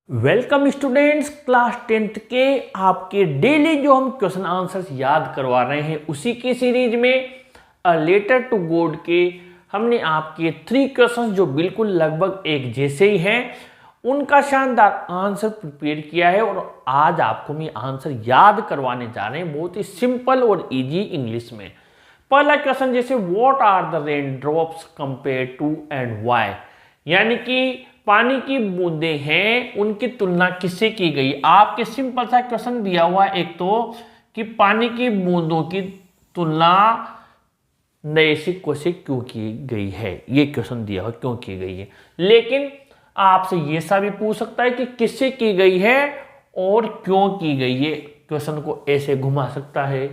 Welcome students, class 10th के आपके daily जो हम क्वेश्चन आंसर्स याद करवा रहे हैं उसी की सीरीज में अ लेटर टू गॉड के हमने आपके 3 क्वेश्चंस जो बिल्कुल लगभग एक जैसे ही हैं उनका शानदार आंसर प्रिपेयर किया है। और आज आपको मैं आंसर याद करवाने जा रहे हैं बहुत ही सिंपल और इजी इंग्लिश में। पहला क्वेश्चन जैसे what are the rain drops compare to and why, यानी कि पानी की बूंदें हैं उनकी तुलना किससे की गई। आपके सिंपल सा क्वेश्चन दिया हुआ एक तो कि पानी की बूंदों की तुलना नए सिक्कों से क्यों की गई है, ये क्वेश्चन दिया हुआ क्यों की गई है। लेकिन आपसे ये सा भी पूछ सकता है कि किससे की गई है और क्यों की गई है, क्वेश्चन को ऐसे घुमा सकता है।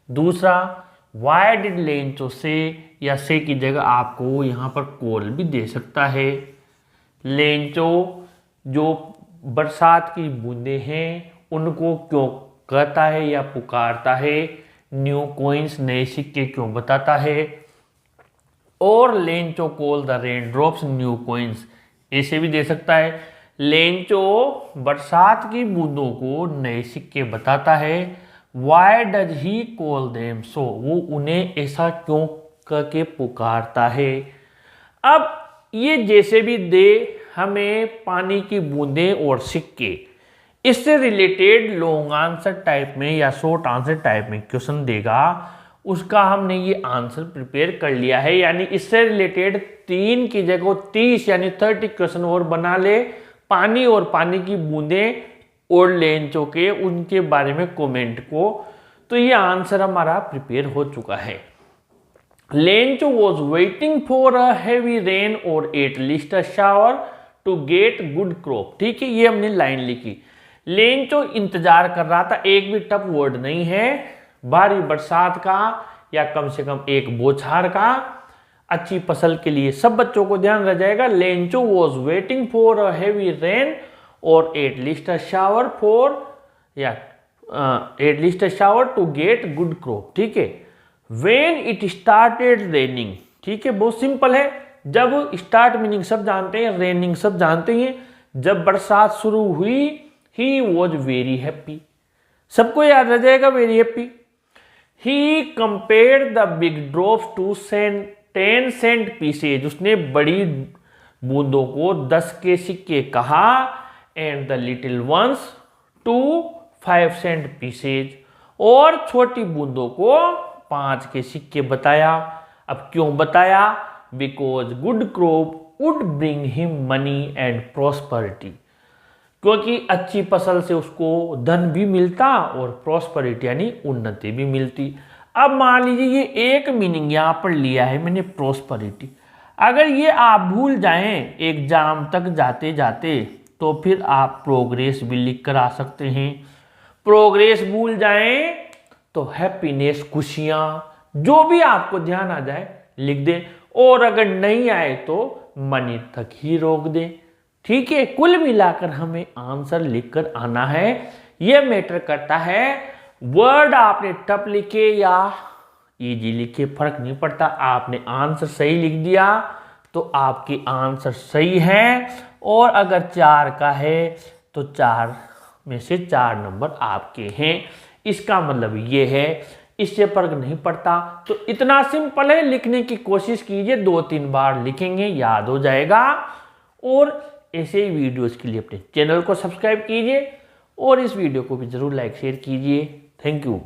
दूसरा, वाई डिड लेंचो से या से की जगह आपको यहाँ पर कॉल भी दे सकता है। लेंचो जो बरसात की बूंदें हैं उनको क्यों कहता है या पुकारता है। न्यू कॉइन्स नए सिक्के क्यों बताता है। और Lencho call the rain drops new coins, ऐसे भी दे सकता है। लेंचो बरसात की बूंदों को नए सिक्के बताता है। Why does he call them so, वो उन्हें ऐसा क्यों करके पुकारता है। अब ये जैसे भी दे हमें पानी की बूंदें और सिक्के, इससे रिलेटेड लॉन्ग आंसर टाइप में या शॉर्ट आंसर टाइप में क्वेश्चन देगा, उसका हमने ये आंसर प्रिपेयर कर लिया है। यानी इससे रिलेटेड 3 की जगह 30 यानी 30 क्वेश्चन और बना ले, पानी और पानी की बूंदें और लेंचो के उनके बारे में कमेंट को, तो ये आंसर हमारा प्रिपेयर हो चुका है। Lencho was waiting for a heavy rain or at least a shower to get good crop। ठीक है, ये हमने लाइन लिखी। लेंचो इंतजार कर रहा था, एक भी टफ वर्ड नहीं है, भारी बरसात का या कम से कम एक बौछार का, अच्छी फसल के लिए। सब बच्चों को ध्यान रह जाएगा। Lencho was waiting for a heavy rain or at least a shower for या at least a shower to get good crop। ठीक है। When it started raining, ठीक है, बहुत सिंपल है। जब स्टार्ट मीनिंग सब जानते हैं, रेनिंग सब जानते हैं। जब बरसात शुरू हुई, he was very happy, सबको याद रह जाएगा very happy। He compared the big drops to 10 cent pieces, उसने बड़ी बूंदों को 10 के सिक्के कहा, and the little ones to 5 cent pieces, और छोटी बूंदों को 5 के सिक्के बताया। अब क्यों बताया? Because good crop would bring him money and prosperity, क्योंकि अच्छी फसल से उसको धन भी मिलता और प्रॉस्पेरिटी यानी उन्नति भी मिलती। अब मान लीजिए ये एक मीनिंग यहाँ पर लिया है मैंने प्रॉस्पेरिटी, अगर ये आप भूल जाएं एग्जाम तक जाते जाते तो फिर आप प्रोग्रेस भी लिख कर आ सकते हैं। प्रोग्रेस भूल जाएं तो हैप्पीनेस, खुशियाँ, जो भी आपको ध्यान आ जाए लिख दें, और अगर नहीं आए तो मनी तक ही रोक दें। ठीक है, कुल मिलाकर हमें आंसर लिखकर आना है। यह मैटर करता है वर्ड आपने टफ लिखे या इजी लिखे, फर्क नहीं पड़ता। आपने आंसर सही लिख दिया तो आपकी आंसर सही है, और अगर 4 का है तो 4 में से 4 नंबर आपके हैं। इसका मतलब ये है, इससे फर्क नहीं पड़ता। तो इतना सिंपल है, लिखने की कोशिश कीजिए, 2-3 बार लिखेंगे याद हो जाएगा। और ऐसे ही वीडियोस के लिए अपने चैनल को सब्सक्राइब कीजिए और इस वीडियो को भी जरूर लाइक शेयर कीजिए। Thank you.